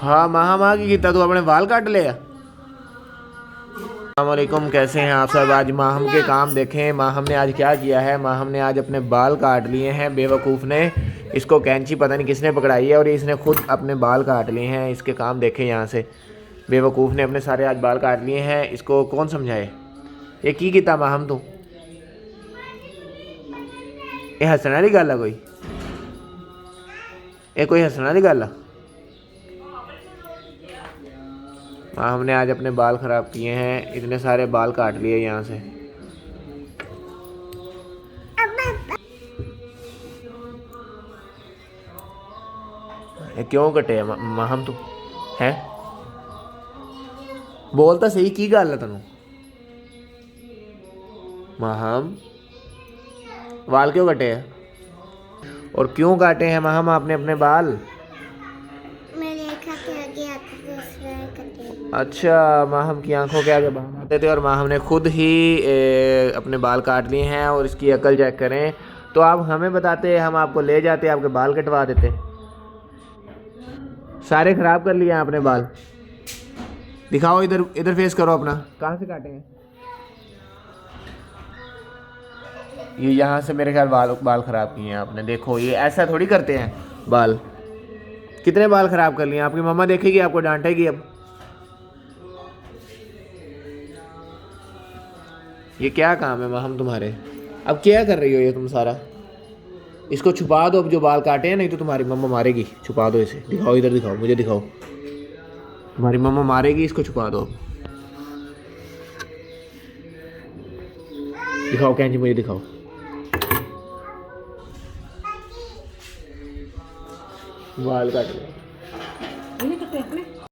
हाँ माहम आ गई तू अपने बाल काट ले। अस्सलामुअलैकुम, कैसे हैं आप सब। आज माहम के काम देखें, माहम ने आज क्या किया है। माहम ने आज अपने बाल काट लिए हैं बेवकूफ़ ने। इसको कैंची पता नहीं किसने पकड़ाई है और इसने खुद अपने बाल काट लिए हैं। इसके काम देखें यहाँ से, बेवकूफ़ ने अपने सारे आज बाल काट लिए हैं। इसको कौन समझाए। ये की किता माहम तू, ये हसने वाली गल है कोई, ये कोई हसने वाली गल है। हमने आज अपने बाल ख़राब किए हैं, इतने सारे बाल काट लिए यहाँ से। ये क्यों कटे है माहम तू है, बोलता सही की गल है तेनू। माहम बाल क्यों कटे हैं और क्यों काटे हैं माहम आपने अपने बाल। अच्छा, माहम की आंखों के आगे बाल आते थे और माहम ने खुद ही अपने बाल काट लिए हैं। और इसकी अकल चेक करें, तो आप हमें बताते, हम आपको ले जाते, आपके बाल कटवा देते। सारे ख़राब कर लिए हैं आपने बाल। दिखाओ, इधर इधर फेस करो अपना, कहाँ से काटे हैं ये। यहाँ से मेरे ख्याल बाल ख़राब किए हैं आपने। देखो ये ऐसा थोड़ी करते हैं बाल। कितने बाल ख़राब कर लिए आपकी मम्मा देखेगी, आपको डांटेगी। अब ये क्या काम है माहम तुम्हारे। अब क्या कर रही हो ये तुम सारा। इसको छुपा दो अब, जो बाल काटे हैं, नहीं तो तुम्हारी मम्मा मारेगी। छुपा दो इसे, दिखाओ इधर, दिखाओ मुझे, दिखाओ। तुम्हारी मम्मा मारेगी, इसको छुपा दो। दिखाओ कैंची मुझे, दिखाओ। बाल काट लो।